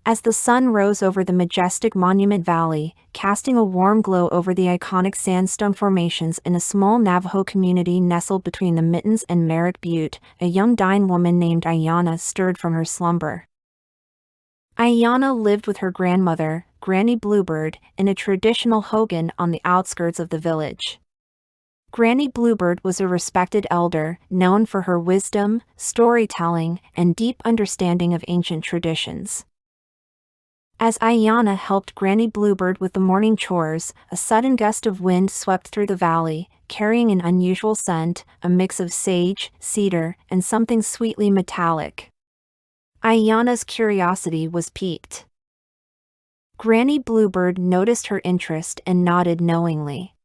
As the sun rose over the majestic Monument Valley, casting a warm glow over the iconic sandstone formations in a small Navajo community nestled between the Mittens and Merrick Butte, a young dying woman named Ayanna stirred from her slumber. Ayanna lived with her grandmother, Granny Bluebird, in a traditional hogan on the outskirts of the village. Granny Bluebird was a respected elder, known for her wisdom, storytelling, and deep understanding of ancient traditions. As Ayanna helped Granny Bluebird with the morning chores, a sudden gust of wind swept through the valley, carrying an unusual scent, a mix of sage, cedar, and something sweetly metallic. Ayanna's curiosity was piqued. Granny Bluebird noticed her interest and nodded knowingly.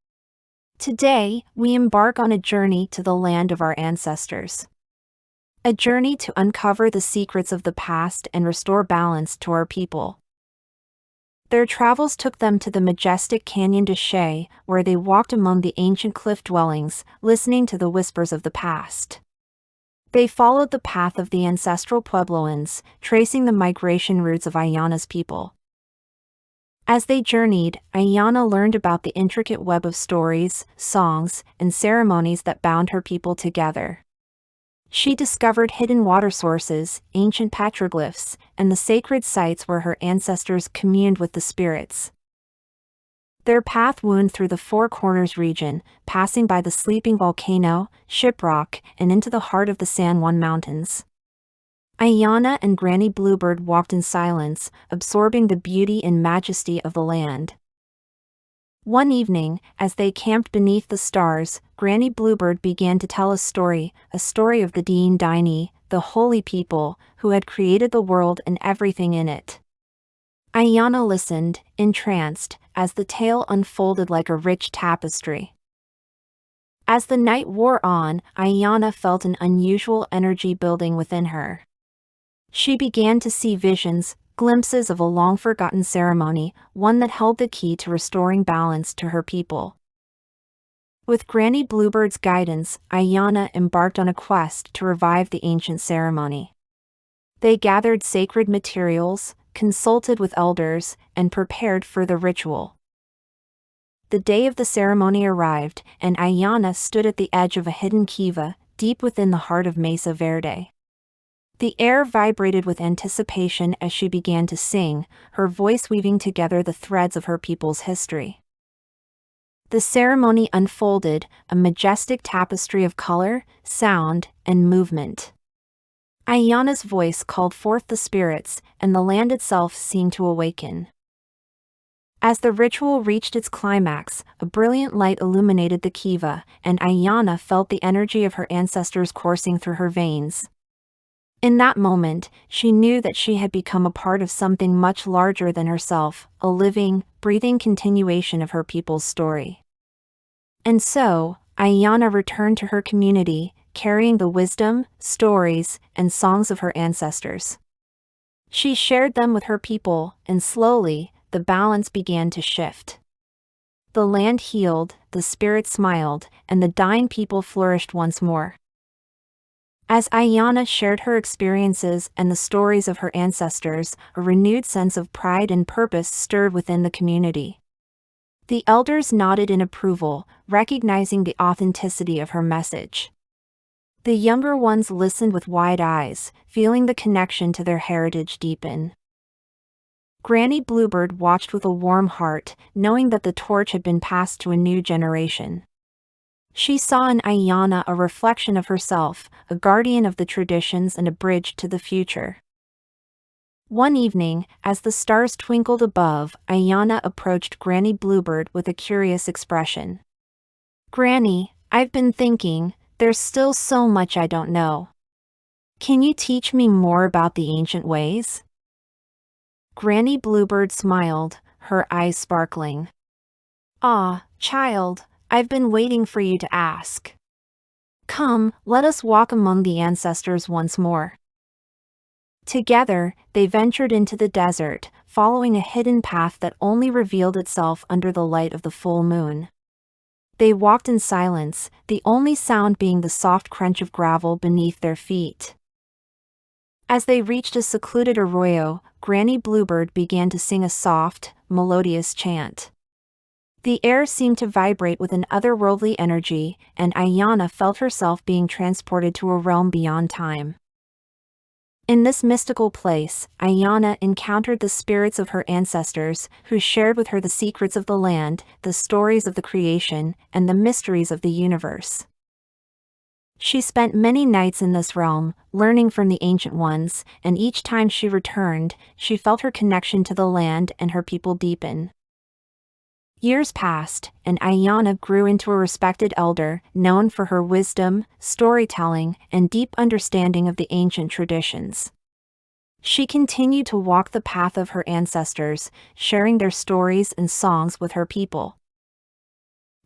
"Today, we embark on a journey to the land of our ancestors. A journey to uncover the secrets of the past and restore balance to our people." Their travels took them to the majestic Canyon de Chelly, where they walked among the ancient cliff dwellings, listening to the whispers of the past. They followed the path of the ancestral Puebloans, tracing the migration routes of Ayanna's people. As they journeyed, Ayanna learned about the intricate web of stories, songs, and ceremonies that bound her people together. She discovered hidden water sources, ancient petroglyphs, and the sacred sites where her ancestors communed with the spirits. Their path wound through the Four Corners region, passing by the sleeping volcano, Shiprock, and into the heart of the San Juan Mountains. Ayanna and Granny Bluebird walked in silence, absorbing the beauty and majesty of the land. One evening, as they camped beneath the stars, Granny Bluebird began to tell a story of the Deen Daini, the holy people, who had created the world and everything in it. Ayanna listened, entranced, as the tale unfolded like a rich tapestry. As the night wore on, Ayanna felt an unusual energy building within her. She began to see visions, glimpses of a long-forgotten ceremony, one that held the key to restoring balance to her people. With Granny Bluebird's guidance, Ayanna embarked on a quest to revive the ancient ceremony. They gathered sacred materials, consulted with elders, and prepared for the ritual. The day of the ceremony arrived, and Ayanna stood at the edge of a hidden kiva, deep within the heart of Mesa Verde. The air vibrated with anticipation as she began to sing, her voice weaving together the threads of her people's history. The ceremony unfolded, a majestic tapestry of color, sound, and movement. Ayanna's voice called forth the spirits, and the land itself seemed to awaken. As the ritual reached its climax, a brilliant light illuminated the kiva, and Ayanna felt the energy of her ancestors coursing through her veins. In that moment, she knew that she had become a part of something much larger than herself, a living, breathing continuation of her people's story. And so, Ayanna returned to her community, carrying the wisdom, stories, and songs of her ancestors. She shared them with her people, and slowly, the balance began to shift. The land healed, the spirits smiled, and the dying people flourished once more. As Ayanna shared her experiences and the stories of her ancestors, a renewed sense of pride and purpose stirred within the community. The elders nodded in approval, recognizing the authenticity of her message. The younger ones listened with wide eyes, feeling the connection to their heritage deepen. Granny Bluebird watched with a warm heart, knowing that the torch had been passed to a new generation. She saw in Ayanna a reflection of herself, a guardian of the traditions and a bridge to the future. One evening, as the stars twinkled above, Ayanna approached Granny Bluebird with a curious expression. "Granny, I've been thinking, there's still so much I don't know. Can you teach me more about the ancient ways?" Granny Bluebird smiled, her eyes sparkling. "Ah, child, I've been waiting for you to ask. Come, let us walk among the ancestors once more." Together, they ventured into the desert, following a hidden path that only revealed itself under the light of the full moon. They walked in silence, the only sound being the soft crunch of gravel beneath their feet. As they reached a secluded arroyo, Granny Bluebird began to sing a soft, melodious chant. The air seemed to vibrate with an otherworldly energy, and Ayana felt herself being transported to a realm beyond time. In this mystical place, Ayana encountered the spirits of her ancestors, who shared with her the secrets of the land, the stories of the creation, and the mysteries of the universe. She spent many nights in this realm, learning from the ancient ones, and each time she returned, she felt her connection to the land and her people deepen. Years passed, and Ayana grew into a respected elder, known for her wisdom, storytelling, and deep understanding of the ancient traditions. She continued to walk the path of her ancestors, sharing their stories and songs with her people.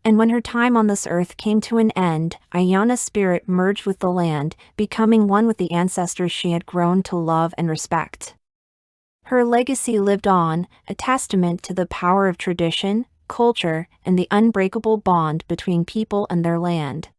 And when her time on this earth came to an end, Ayana's spirit merged with the land, becoming one with the ancestors she had grown to love and respect. Her legacy lived on, a testament to the power of tradition, culture, and the unbreakable bond between people and their land.